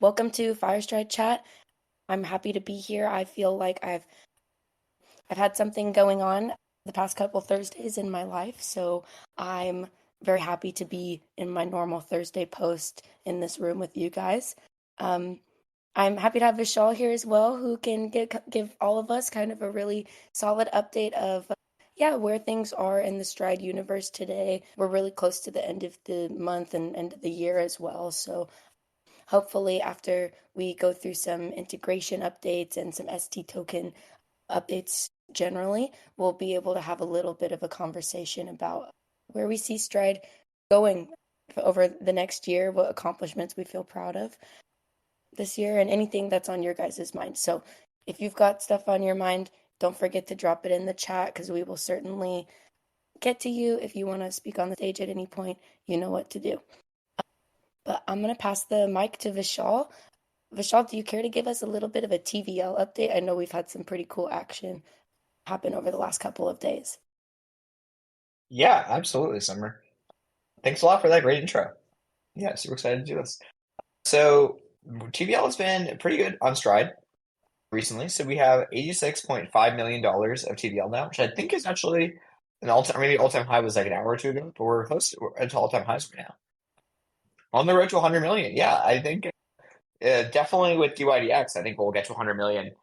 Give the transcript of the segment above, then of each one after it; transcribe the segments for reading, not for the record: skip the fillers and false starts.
Welcome to FireStride Chat. I'm happy to be here. I feel like I've had something going on the past couple Thursdays in my life, so I'm very happy to be in my normal Thursday post in this room with you guys. Um, I'm happy to have Vishal here as well, who can give all of us kind of a really solid update of yeah, where things are in the Stride universe today. We're really close to the end of the month and end of the year as well, so hopefully after we go through some integration updates and some ST token updates generally, we'll be able to have a little bit of a conversation about where we see Stride going over the next year, what accomplishments we feel proud of this year, and anything that's on your guys' mind. So if you've got stuff on your mind, don't forget to drop it in the chat because we will certainly get to you. If you want to speak on the stage at any point, you know what to do. But I'm going to pass the mic to Vishal. Vishal, do you care to give us a little bit of a TVL update? I know we've had some pretty cool action happen over the last couple of days. Yeah, absolutely, Summer. Thanks a lot for that great intro. Yeah, super excited to do this. So, TVL has been pretty good on Stride recently. So we have $86.5 million of TVL now, which I think is actually an all-time, maybe all-time high was like an hour or two ago, but we're close to all-time highs right now. On the road to 100 million. Yeah, I think definitely with DYDX, I think we'll get to 100 million.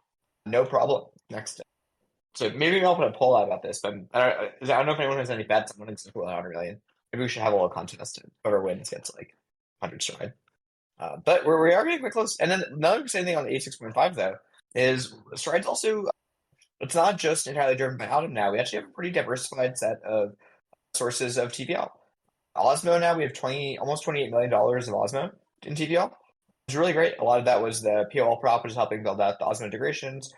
No problem next. So maybe I'll put a poll out about this, but I don't know if anyone has any bets on when it's going to 100 million. Maybe we should have a little contest. Whoever wins gets like 100 stride. But we are getting quite close. And then another exciting thing on the 86.5 though is stride's also it's not just entirely driven by Atom now. We actually have a pretty diversified set of sources of TVL. Osmo now we have 20 almost $28 million of Osmo in TVL. It's really great. A lot of that was the POL prop, which is helping build out the Osmo integrations.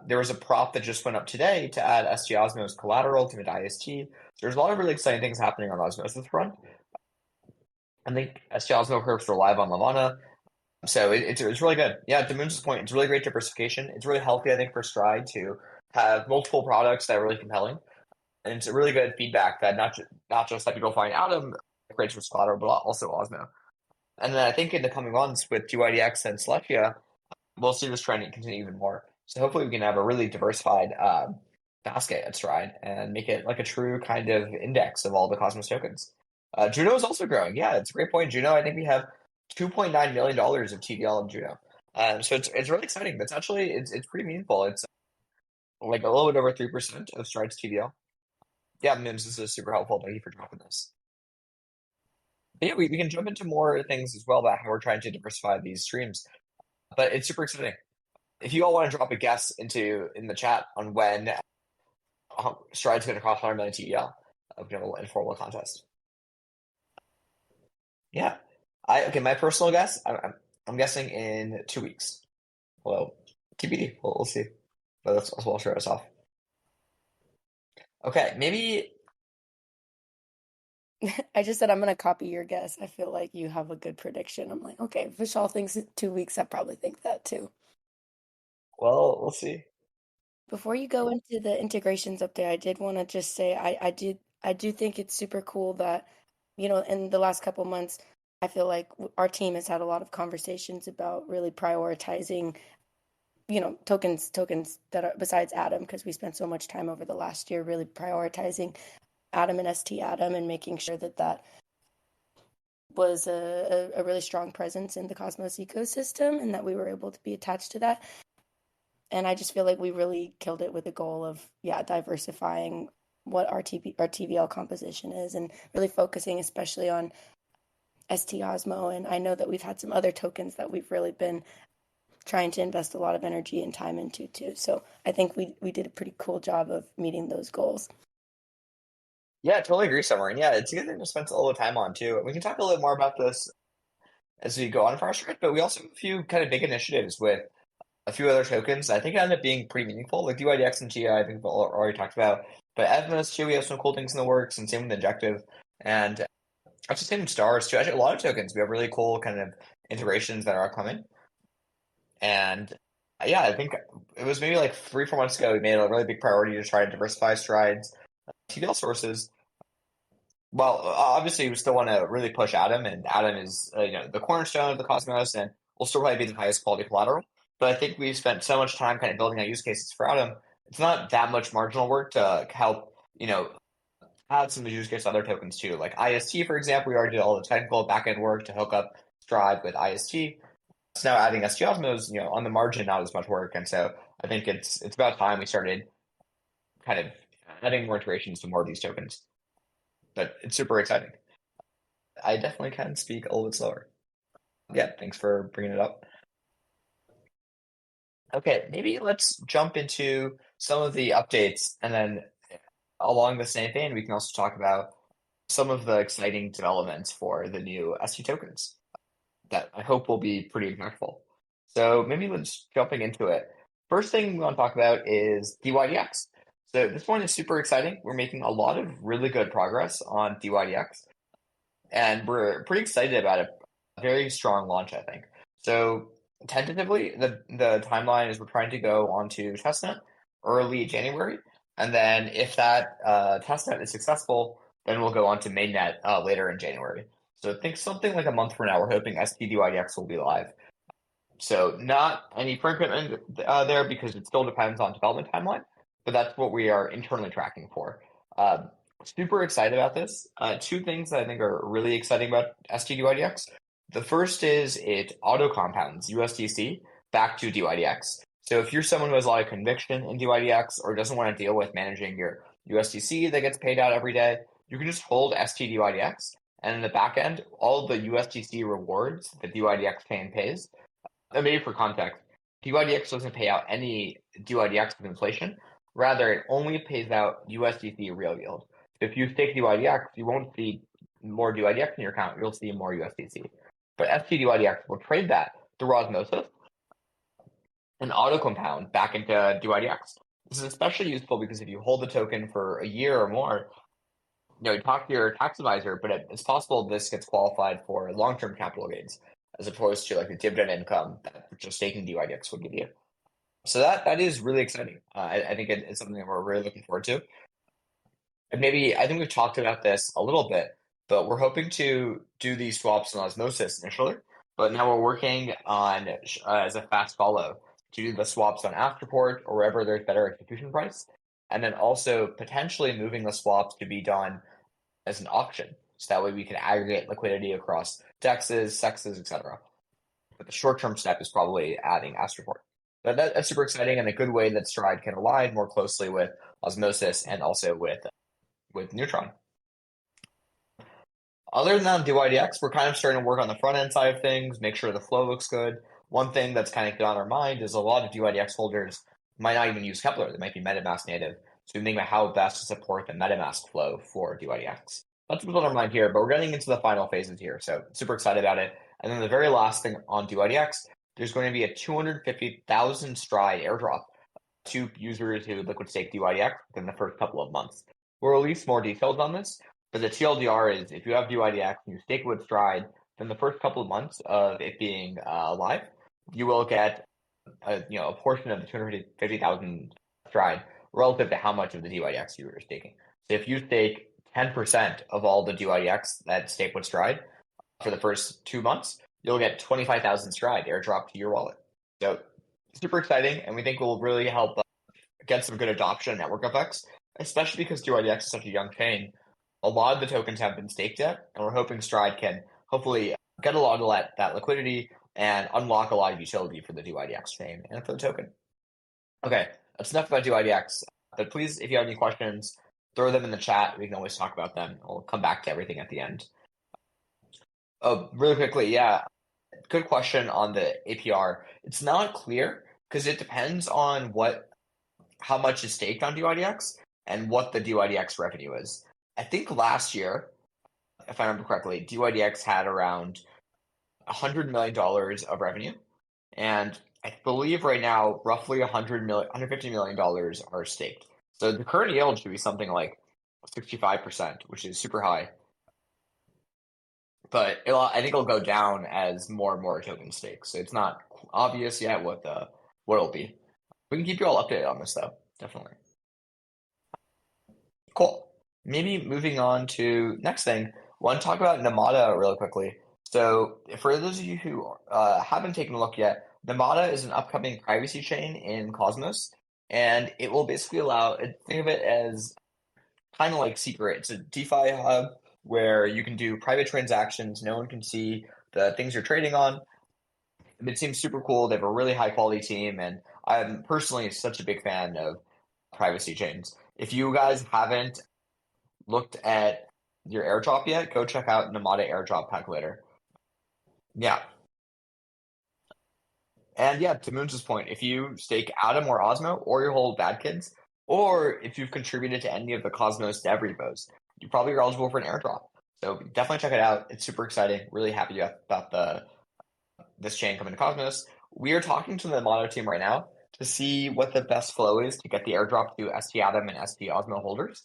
There was a prop that just went up today to add ST Osmo's collateral to mid-IST. So there's a lot of really exciting things happening on Osmosis front. I think ST Osmo perps are live on Lavana. So it's really good. Yeah, to Moon's point, it's really great diversification. It's really healthy, I think, for Stride to have multiple products that are really compelling. And it's a really good feedback that not just that people find Atom great for collateral, but also Osmo. And then I think in the coming months with DYDX and Celestia, we'll see this trend continue even more. So hopefully we can have a really diversified basket at Stride and make it like a true kind of index of all the Cosmos tokens. Juno is also growing. Yeah, it's a great point. Juno, I think we have $2.9 million of TVL in Juno. So it's really exciting. That's actually it's pretty meaningful. It's like a little bit over 3% of Stride's TVL. Yeah, Mims, this is super helpful. Thank you for dropping this. But yeah, we can jump into more things as well about how we're trying to diversify these streams. But it's super exciting. If you all want to drop a guess in the chat on when Stride's going to cross 100 million TEL, we can have a little informal contest. Yeah, okay. My personal guess, I'm guessing in 2 weeks. Well, TBD. We'll see. But that's what I'll start us off. Okay, maybe. I just said I'm going to copy your guess. I feel like you have a good prediction. I'm like, okay, if Vishal thinks 2 weeks, I probably think that too. Well, we'll see. Before you go into the integrations update, I did want to just say I do think it's super cool that, in the last couple months, I feel like our team has had a lot of conversations about really prioritizing, tokens that are besides Atom, because we spent so much time over the last year really prioritizing Atom and ST Atom and making sure that that was a really strong presence in the Cosmos ecosystem and that we were able to be attached to that. And I just feel like we really killed it with the goal of, yeah, diversifying what our TVL composition is and really focusing especially on ST Osmo. And I know that we've had some other tokens that we've really been trying to invest a lot of energy and time into too. So I think we did a pretty cool job of meeting those goals. Yeah, I totally agree, Summer. And yeah, it's a good thing to spend a little time on too. We can talk a little bit more about this as we go on for our script, but we also have a few kind of big initiatives with a few other tokens. I think it ended up being pretty meaningful. Like DYDX and GI, I think we've already talked about. But Evmos too, we have some cool things in the works, and same with Injective. And actually, same with Stars too. Actually, a lot of tokens. We have really cool kind of integrations that are coming. And yeah, I think it was maybe like 3, 4 months ago, we made a really big priority to try to diversify Stride's TVL sources. Well, obviously, we still want to really push Atom, and Atom is the cornerstone of the Cosmos, and will still probably be the highest quality collateral. But I think we've spent so much time kind of building out use cases for Atom. It's not that much marginal work to help, add some of the use case other tokens too. Like IST, for example, we already did all the technical backend work to hook up Stride with IST. So now adding ST Osmos, on the margin, not as much work. And so I think it's about time we started kind of adding more integrations to more of these tokens. But it's super exciting. I definitely can speak a little bit slower. Yeah, thanks for bringing it up. Okay, maybe let's jump into some of the updates, and then along the same vein, we can also talk about some of the exciting developments for the new ST tokens that I hope will be pretty impactful. So maybe let's jumping into it. First thing we want to talk about is DYDX. So this one is super exciting. We're making a lot of really good progress on DYDX, and we're pretty excited about it. A very strong launch, I think. So tentatively, the timeline is we're trying to go onto testnet early January, and then if that testnet is successful, then we'll go on to mainnet later in January. So I think something like a month from now, we're hoping STDYDX will be live. So not any firm commitment there because it still depends on development timeline, but that's what we are internally tracking for. Super excited about this. Two things that I think are really exciting about STDYDX. The first is it auto compounds USDC back to DYDX. So if you're someone who has a lot of conviction in DYDX or doesn't want to deal with managing your USDC that gets paid out every day, you can just hold STDYDX. And in the back end, all the USDC rewards that DYDX chain pays, and maybe for context, DYDX doesn't pay out any DYDX with inflation. Rather, it only pays out USDC real yield. If you stake DYDX, you won't see more DYDX in your account, you'll see more USDC. But STDYDX will trade that through osmosis and auto compound back into DYDX. This is especially useful because if you hold the token for a year or more, you talk to your tax advisor, but it's possible this gets qualified for long-term capital gains as opposed to like the dividend income that just staking DYDX would give you. So that is really exciting. I think it's something that we're really looking forward to. And maybe I think we've talked about this a little bit, but we're hoping to do these swaps on osmosis initially. But now we're working on as a fast follow to do the swaps on Afterport or wherever there's better execution price, and then also potentially moving the swaps to be done as an auction. So that way we can aggregate liquidity across DEXs, SEXs, etc. But the short-term step is probably adding Astroport. But that's super exciting and a good way that Stride can align more closely with Osmosis and also with Neutron. Other than that, DYDX, we're kind of starting to work on the front end side of things, make sure the flow looks good. One thing that's kind of on our mind is a lot of DYDX holders might not even use Kepler. They might be MetaMask native. So we think about how best to support the MetaMask flow for DYDX. That's what's on our mind here, but we're getting into the final phases here. So super excited about it. And then the very last thing on DYDX, there's going to be a 250,000 Stride airdrop to users who liquid stake DYDX within the first couple of months. We'll release more details on this, but the TLDR is if you have DYDX and you stake it with Stride, then the first couple of months of it being live, you will get a portion of the 250,000 Stride relative to how much of the DYDX you are staking. So if you stake 10% of all the DYDX that stake with Stride for the first 2 months, you'll get 25,000 Stride airdrop to your wallet. So super exciting, and we think will really help get some good adoption and network effects, especially because DYDX is such a young chain. A lot of the tokens have been staked yet, and we're hoping Stride can hopefully get a lot of that liquidity and unlock a lot of utility for the DYDX chain and for the token. Okay, that's enough about DYDX. But please, if you have any questions, throw them in the chat. We can always talk about them. We'll come back to everything at the end. Oh, really quickly, yeah. Good question on the APR. It's not clear because it depends on how much is staked on DYDX and what the DYDX revenue is. I think last year, if I remember correctly, DYDX had around $100 million of revenue, and I believe right now roughly $150 million are staked. So the current yield should be something like 65%, which is super high. But I think it'll go down as more and more tokens stake. So it's not obvious yet what it'll be. We can keep you all updated on this though, definitely. Cool. Maybe moving on to next thing. Want to talk about Namada really quickly. So for those of you who haven't taken a look yet, Namada is an upcoming privacy chain in Cosmos, and it will basically allow, think of it as kind of like Secret. It's a DeFi hub where you can do private transactions. No one can see the things you're trading on. It seems super cool. They have a really high quality team, and I'm personally such a big fan of privacy chains. If you guys haven't looked at your airdrop yet, go check out Namada Airdrop Calculator. Yeah. And yeah, to Moons' point, if you stake Atom or Osmo, or you hold Bad Kids, or if you've contributed to any of the Cosmos dev repos, you probably are eligible for an airdrop. So definitely check it out. It's super exciting. Really happy about this chain coming to Cosmos. We are talking to the Mono team right now to see what the best flow is to get the airdrop to ST Atom and ST Osmo holders.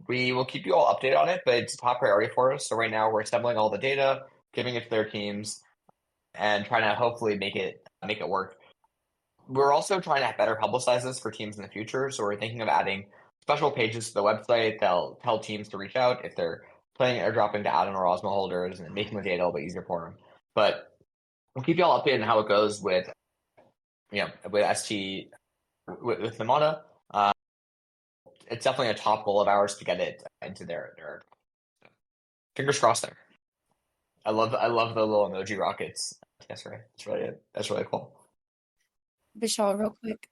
We will keep you all updated on it, but it's a top priority for us. So right now we're assembling all the data, giving it to their teams, and trying to hopefully make it work. We're also trying to better publicize this for teams in the future. So we're thinking of adding special pages to the website that'll tell teams to reach out if they're planning airdropping to Atom or Osmo holders and making the data a little bit easier for them. But we'll keep you all updated on how it goes with ST with Namada. It's definitely a top goal of ours to get it into their fingers crossed there. I love the little emoji rockets. That's right. That's really cool. Vishal, real quick,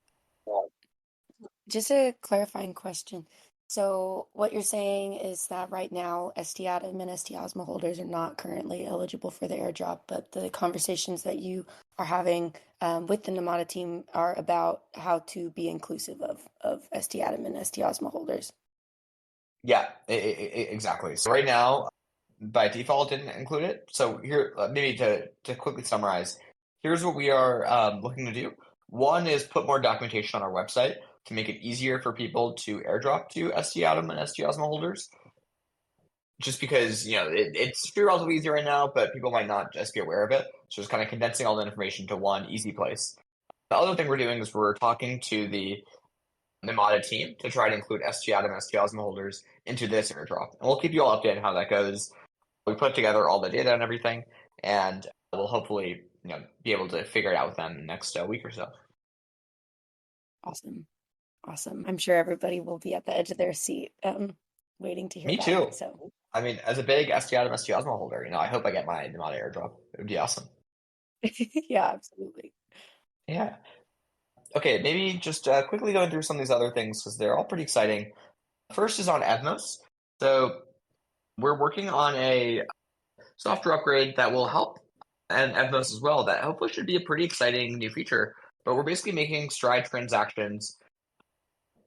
just a clarifying question. So what you're saying is that right now ST Atom and ST Osmo holders are not currently eligible for the airdrop, but the conversations that you are having with the Namada team are about how to be inclusive of ST Atom and ST Osmo holders. Yeah, exactly. So right now, by default, it didn't include it. So here, maybe to quickly summarize, here's what we are looking to do. One is put more documentation on our website to make it easier for people to airdrop to ST Atom and ST Osmo holders. Just because it's relatively easy right now, but people might not just be aware of it. So just kind of condensing all the information to one easy place. The other thing we're doing is we're talking to the Namada team to try to include ST Atom and ST Osmo holders into this airdrop. And we'll keep you all updated on how that goes. We put together all the data and everything, and we'll hopefully be able to figure it out with them in the next week or so. Awesome. Awesome. I'm sure everybody will be at the edge of their seat, waiting to hear Me back. too. So, I mean, as a big ST Atom, ST Osmo holder, I hope I get my Namada airdrop. It would be awesome. yeah, absolutely. Yeah. Okay, maybe just quickly going through some of these other things because they're all pretty exciting. First is on Evmos. So we're working on a software upgrade that will help and Evmos as well. That hopefully should be a pretty exciting new feature. But we're basically making Stride transactions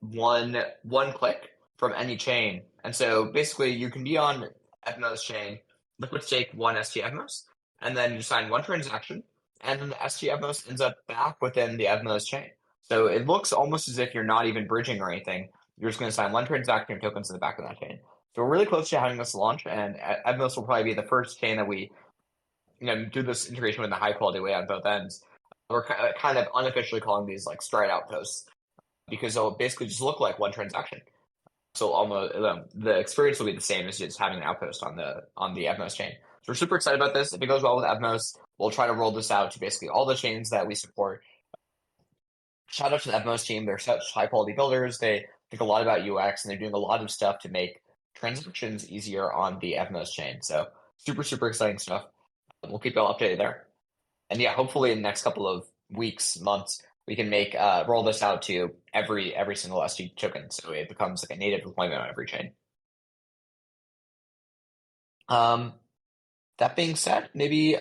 one click from any chain. And so basically you can be on Evmos chain, liquid stake one ST Evmos, and then you sign one transaction, and then the ST Evmos ends up back within the Evmos chain. So it looks almost as if you're not even bridging or anything. You're just going to sign one transaction and tokens in the back of that chain. So we're really close to having this launch, and Evmos will probably be the first chain that we do this integration with a high quality way on both ends. We're kind of unofficially calling these like Stride outposts because they'll basically just look like one transaction. So almost the experience will be the same as just having an outpost on the Evmos chain. So we're super excited about this. If it goes well with Evmos, we'll try to roll this out to basically all the chains that we support. Shout out to the Evmos team. They're such high quality builders. They think a lot about UX and they're doing a lot of stuff to make transactions easier on the Evmos chain. So super, super exciting stuff. We'll keep you all updated there. And yeah, hopefully in the next couple of weeks, months, we can make roll this out to every single ST token, so it becomes like a native deployment on every chain. That being said, maybe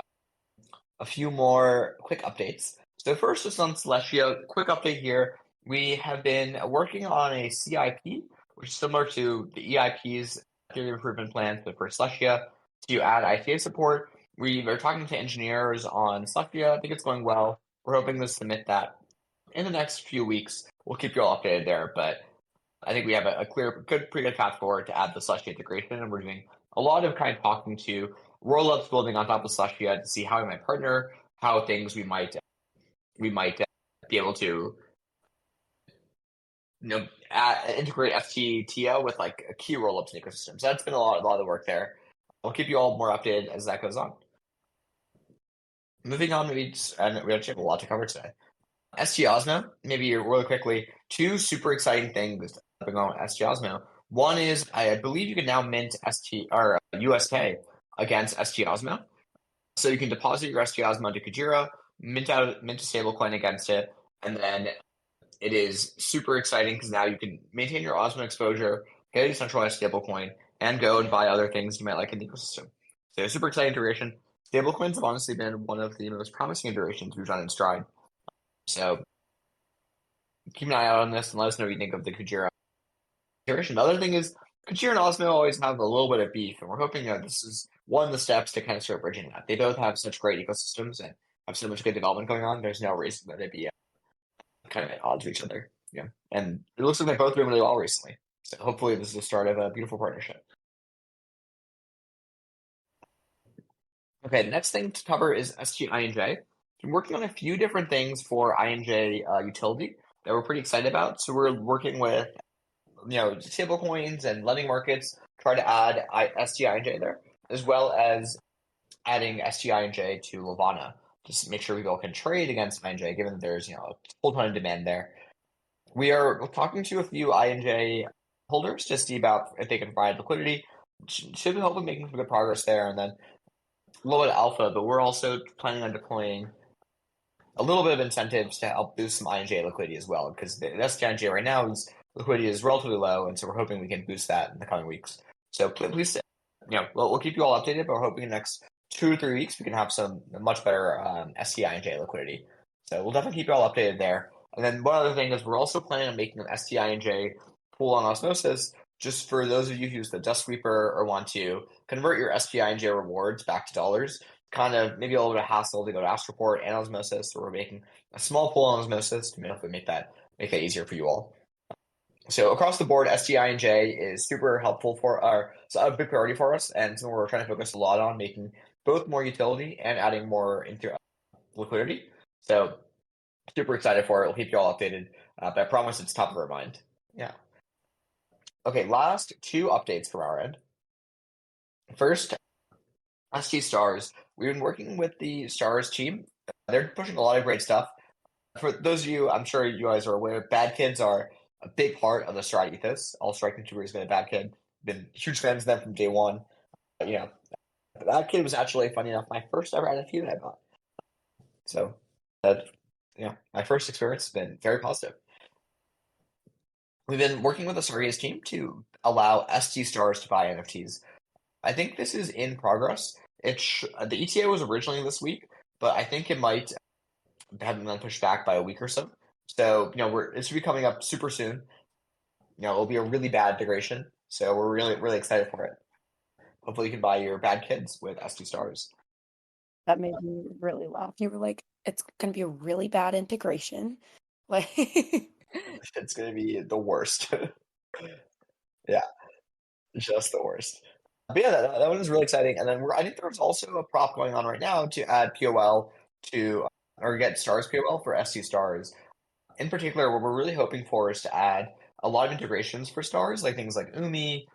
a few more quick updates. So first is on Celestia. Quick update here. We have been working on a CIP, which is similar to the EIP's theory improvement plans, but for Celestia to add ITA support. We are talking to engineers on Celestia. I think it's going well. We're hoping to submit that in the next few weeks. We'll keep you all updated there, but I think we have a pretty good path forward to add the Celestia integration, and we're doing a lot of kind of talking to roll-ups building on top of Celestia to see how we might partner, how things we might be able to integrate FTTO with like key roll-ups in ecosystems. That's been a lot of the work there. I'll keep you all more updated as that goes on. moving on, and we actually have a lot to cover today. SG Osmo, maybe really quickly, two super exciting things going on with SG Osmo. One is I believe you can now mint ST or USK against SG Osmo. So you can deposit your SG Osmo into Kujira, mint a stablecoin against it, and then it is super exciting because now you can maintain your Osmo exposure, get a decentralized stablecoin, and go and buy other things you might like in the ecosystem. So super exciting integration. Stablecoins have honestly been one of the most promising integrations we've done in Stride. So keep an eye out on this and let us know what you think of the Kujira integration. The other thing is Kujira and Osmo always have a little bit of beef, and we're hoping that this is one of the steps to kind of start bridging that. They both have such great ecosystems and have so much good development going on. There's no reason that they'd be kind of at odds with each other. Yeah. And it looks like they've both doing really well recently. So hopefully this is the start of a beautiful partnership. Okay, the next thing to cover is SG Been working on a few different things for INJ utility that we're pretty excited about. So we're working with stable coins and lending markets, try to add SGINJ there, as well as adding SGINJ to Levana. Just make sure people can trade against INJ, given that there's a whole ton of demand there. We are talking to a few INJ holders to see about if they can provide liquidity. Should be hopefully making some good progress there, and then a little bit of alpha. But we're also planning on deploying a little bit of incentives to help boost some INJ liquidity as well, because the SGINJ right now is liquidity is relatively low, and so we're hoping we can boost that in the coming weeks. So please, we'll keep you all updated, but we're hoping in the next 2 or 3 weeks we can have some much better STINJ liquidity. So we'll definitely keep you all updated there. And then one other thing is we're also planning on making an STINJ pool on Osmosis, just for those of you who use the Dust Sweeper or want to convert your STINJ rewards back to dollars. Kind of maybe a little bit of hassle to go to Astroport and Osmosis, so we're making a small pool on Osmosis to hopefully make that easier for you all. So across the board, STINJ is super helpful so a big priority for us, and something we're trying to focus a lot on, making both more utility and adding more into liquidity. So super excited for it. We'll keep you all updated, but I promise it's top of our mind. Yeah. Okay, last two updates from our end. First, SG Stars. We've been working with the Stars team. They're pushing a lot of great stuff. For those of you, I'm sure you guys are aware, bad kids are a big part of the Stride ethos. All Stride contributors have been a bad kid. Been huge fans of them from day one. Bad kid was actually, funny enough, my first ever NFT that I bought. So my first experience has been very positive. We've been working with the Stargaze team to allow ST Stars to buy NFTs. I think this is in progress. The ETA was originally this week, but I think it might have been pushed back by a week or so. So it should be coming up super soon. It'll be a really bad integration. So we're really, really excited for it. Hopefully you can buy your bad kids with ST Stars. That made me really laugh. You were like, it's going to be a really bad integration. Like, It's going to be the worst. Yeah, just the worst. But yeah, that one is really exciting. And then I think there's also a prop going on right now to add POL or get Stars POL for ST Stars. In particular, what we're really hoping for is to add a lot of integrations for Stars, like things like Umi,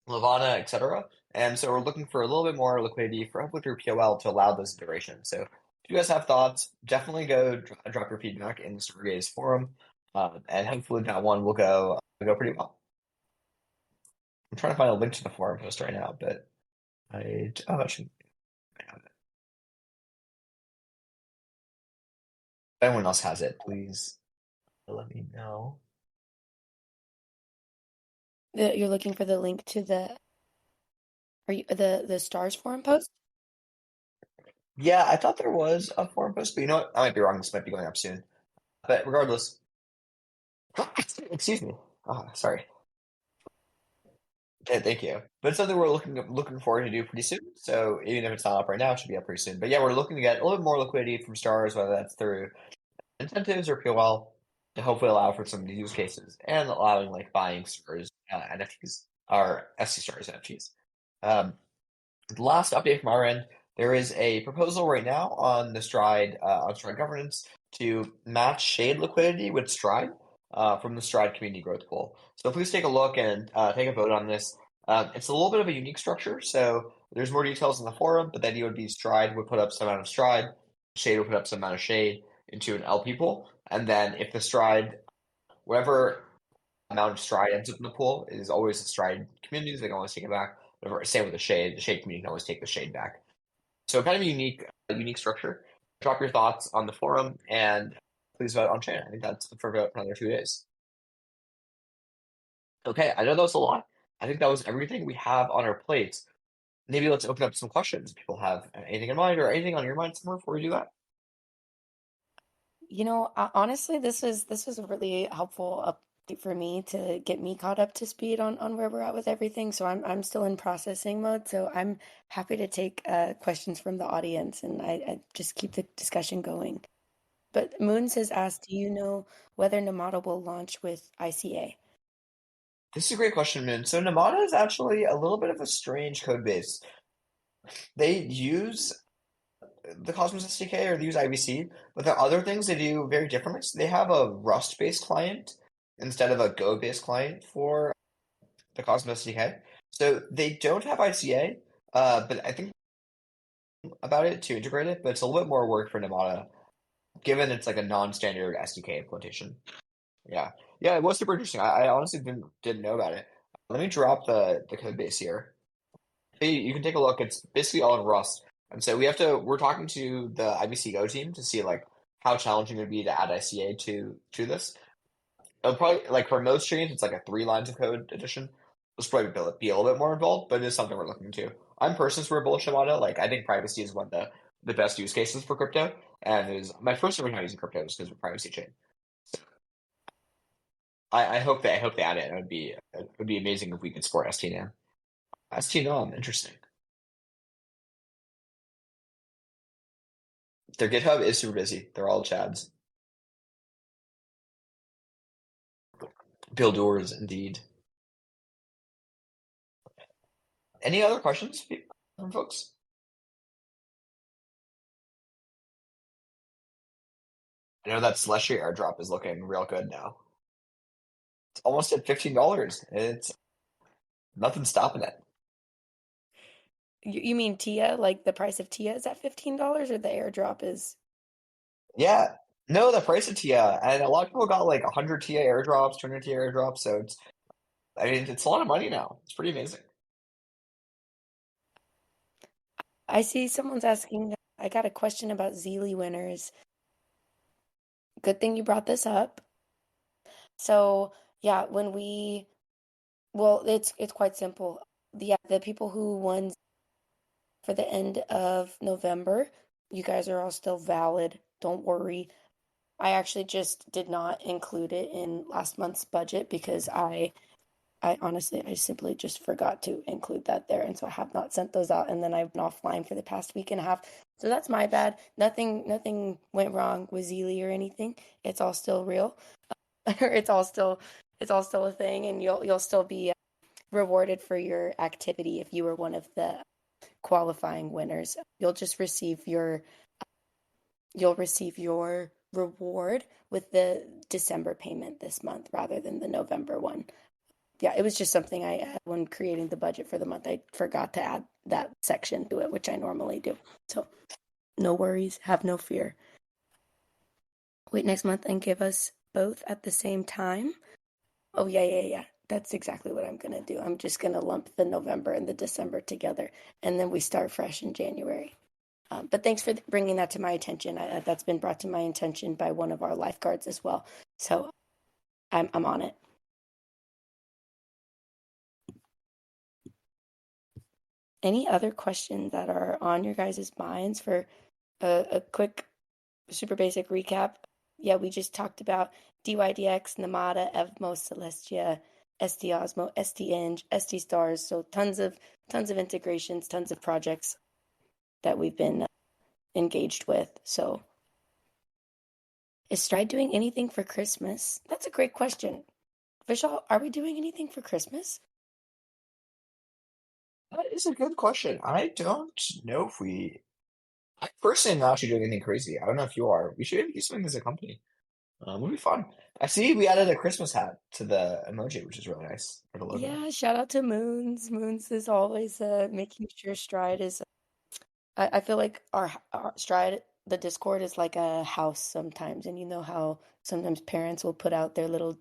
Levana, etc. And so we're looking for a little bit more liquidity for hopefully through POL to allow those integrations. So if you guys have thoughts, definitely go drop your feedback in the Stargaze forum, and hopefully that one will go pretty well. I'm trying to find a link to the forum post right now, but actually, have it. If anyone else has it, please let me know. you're looking for the link to the Stars forum post? Yeah, I thought there was a forum post, but you know what? I might be wrong. This might be going up soon. But regardless, excuse me. Oh, sorry. Okay, thank you. But it's something we're looking forward to do pretty soon. So even if it's not up right now, it should be up pretty soon. But yeah, we're looking to get a little bit more liquidity from Stars, whether that's through incentives or POL, to hopefully allow for some use cases and allowing like buying Stars NFTs or SC Stars NFTs. The last update from our end, there is a proposal right now on Stride governance to match Shade liquidity with Stride from the Stride community growth pool. So please take a look and take a vote on this. It's a little bit of a unique structure. So There's more details in the forum, but the idea would be Stride would put up some amount of Stride, Shade would put up some amount of Shade into an LP pool, and then if the Stride, whatever amount of Stride ends up in the pool is always the Stride communities, they can always take it back. Same with the Shade community can always take the Shade back. So kind of unique structure. Drop your thoughts on the forum and please vote on chain. I think that's for vote for another 2 days. Okay, I know that was a lot. I think that was everything we have on our plates. Maybe let's open up some questions. People have anything in mind or anything on your mind somewhere before we do that? Honestly, this was a really helpful update for me to get me caught up to speed on where we're at with everything. So I'm still in processing mode. So I'm happy to take questions from the audience, and I just keep the discussion going. But Moons has asked, do you know whether Namada will launch with ICA? This is a great question, Min. So Namada is actually a little bit of a strange code base. They use the Cosmos SDK or they use IBC, but there are other things they do very differently. So they have a Rust-based client instead of a Go-based client for the Cosmos SDK. So they don't have ICA, but I think about it to integrate it, but it's a little bit more work for Namada, given it's like a non-standard SDK implementation. Yeah, yeah, it was super interesting. I honestly didn't know about it. Let me drop the code base here. Hey, you can take a look. It's basically all in Rust, and so we're talking to the IBC Go team to see like how challenging it would be to add ICA to this. It'll probably like for most streams, it's like a 3 lines of code addition. It'll probably be a little bit more involved, but it is something we're looking into. I'm personally super bullish about it. Like I think privacy is one of the best use cases for crypto, and it was my first ever time using crypto was because of privacy chain. I hope they add it. And it would be amazing if we could support ST now. ST nom, interesting. Their GitHub is super busy. They're all Chads. Builders, indeed. Any other questions from folks? I know that Celestia airdrop is looking real good now. It's almost at $15. It's nothing stopping it. You mean Tia? Like the price of Tia is at $15, or the airdrop is? Yeah. No, the price of TIA, and a lot of people got like 100 TIA airdrops, 200 TIA airdrops, so I mean, it's a lot of money now. It's pretty amazing. I see someone's asking. I got a question about Zeely winners. Good thing you brought this up. So yeah, well, it's quite simple. The people who won for the end of November, you guys are all still valid. Don't worry. I actually just did not include it in last month's budget because I honestly, I simply just forgot to include that there, and so I have not sent those out. And then I've been offline for the past week and a half, so that's my bad. Nothing went wrong with Zeely or anything. It's all still real. It's all still, it's all still a thing, and you'll still be rewarded for your activity if you were one of the qualifying winners. You'll receive your reward with the December payment this month rather than the November one. Yeah, it was just something when creating the budget for the month, I forgot to add that section to it, which I normally do. So no worries, have no fear. Wait next month and give us both at the same time. Oh, yeah. That's exactly what I'm going to do. I'm just going to lump the November and the December together, and then we start fresh in January. But thanks for bringing that to my attention. That's been brought to my attention by one of our lifeguards as well. So I'm on it. Any other questions that are on your guys' minds for a quick, super basic recap? Yeah, we just talked about DYDX, Namada, Evmo, Celestia, ST Osmo, ST Eng, ST Stars. So tons of integrations, tons of projects that we've been engaged with. So is Stride doing anything for Christmas? That's a great question. Vishal, are we doing anything for Christmas? That is a good question. I don't know if I personally am not actually doing anything crazy. I don't know if you are. We should maybe do something as a company. It'll be fun. I see we added a Christmas hat to the emoji, which is really nice for the logo. Yeah, shout out to Moons. Moons is always making sure Stride is. I feel like our Stride, the Discord is like a house sometimes, and you know how sometimes parents will put out their little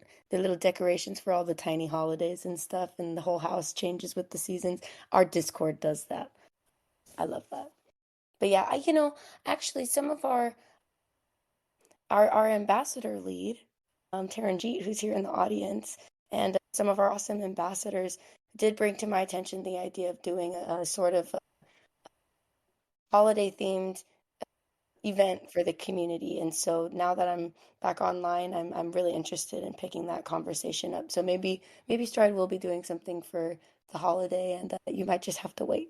decorations for all the tiny holidays and stuff, and the whole house changes with the seasons. Our Discord does that. I love that. But yeah, actually, some of our ambassador lead, Taranjeet, who's here in the audience, and some of our awesome ambassadors did bring to my attention the idea of doing a sort of holiday themed event for the community. And so now that I'm back online, I'm really interested in picking that conversation up. So maybe Stride will be doing something for the holiday, and you might just have to wait.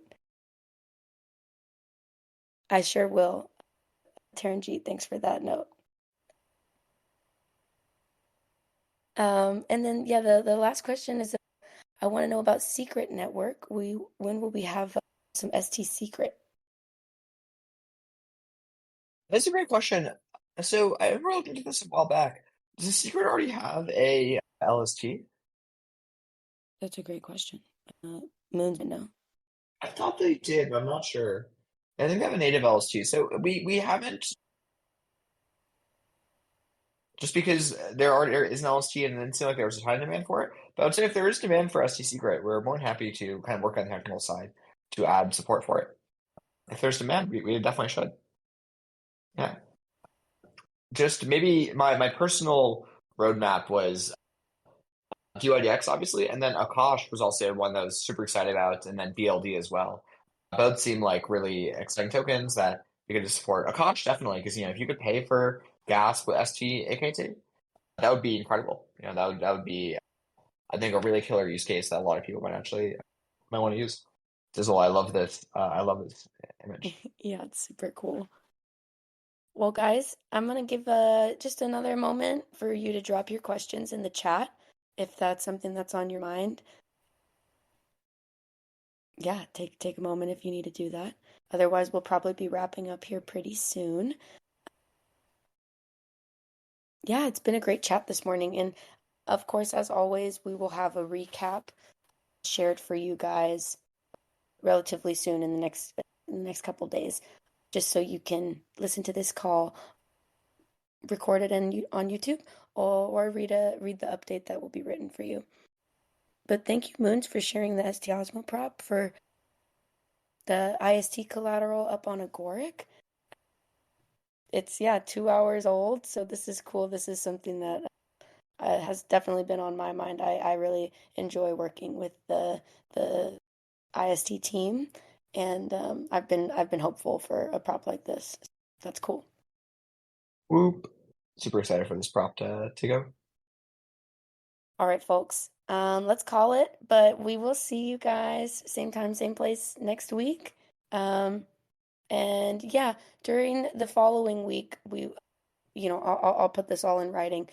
I sure will. Taranjeet, thanks for that note. And then yeah, the last question is I want to know about Secret Network. When will we have some ST Secret? That's a great question. So I remember looking into this a while back. Does the Secret already have a LST? That's a great question. Uh, Moon's no. I thought they did, but I'm not sure. I think they have a native LST. So we haven't just because there is an LST and it didn't seem like there was a high demand for it. But I would say if there is demand for ST Secret, we're more than happy to kind of work on the technical side to add support for it. If there's demand, we definitely should. Yeah. Just maybe my personal roadmap was DYDX, obviously, and then Akash was also one that I was super excited about, and then BLD as well. Both seem like really exciting tokens that you could just support. Akash definitely, because if you could pay for gas with ST AKT, that would be incredible. That would be I think a really killer use case that a lot of people might want to use. Dizzle, I love this. I love this image. Yeah, it's super cool. Well, guys, I'm gonna give just another moment for you to drop your questions in the chat if that's something that's on your mind. Yeah, take a moment if you need to do that. Otherwise, we'll probably be wrapping up here pretty soon. Yeah, it's been a great chat this morning, and of course, as always, we will have a recap shared for you guys relatively soon in the next couple days, just so you can listen to this call recorded on YouTube or read the update that will be written for you. But thank you, Moons, for sharing the ST Osmo prop for the IST collateral up on Agoric. It's, yeah, 2 hours old, so this is cool. This is something that has definitely been on my mind. I really enjoy working with the IST team, and I've been hopeful for a prop like this. That's cool. Whoop. Super excited for this prop to go. All right, folks. Let's call it, but we will see you guys same time, same place next week. And yeah, during the following week, I'll put this all in writing.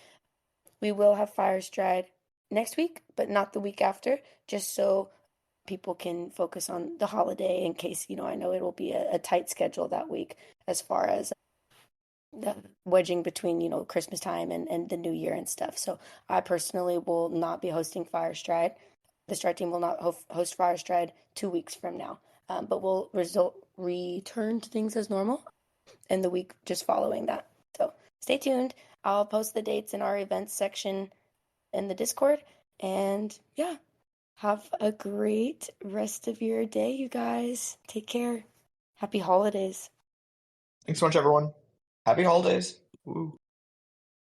We will have FireStride next week, but not the week after, just so people can focus on the holiday in case, I know it will be a tight schedule that week as far as the wedging between, Christmas time and the new year and stuff. So I personally will not be hosting FireStride. The Stride team will not host FireStride 2 weeks from now, but we'll return to things as normal in the week just following that. So stay tuned. I'll post the dates in our events section in the Discord. And yeah, have a great rest of your day, you guys. Take care. Happy holidays. Thanks so much, everyone. Happy holidays. Woo.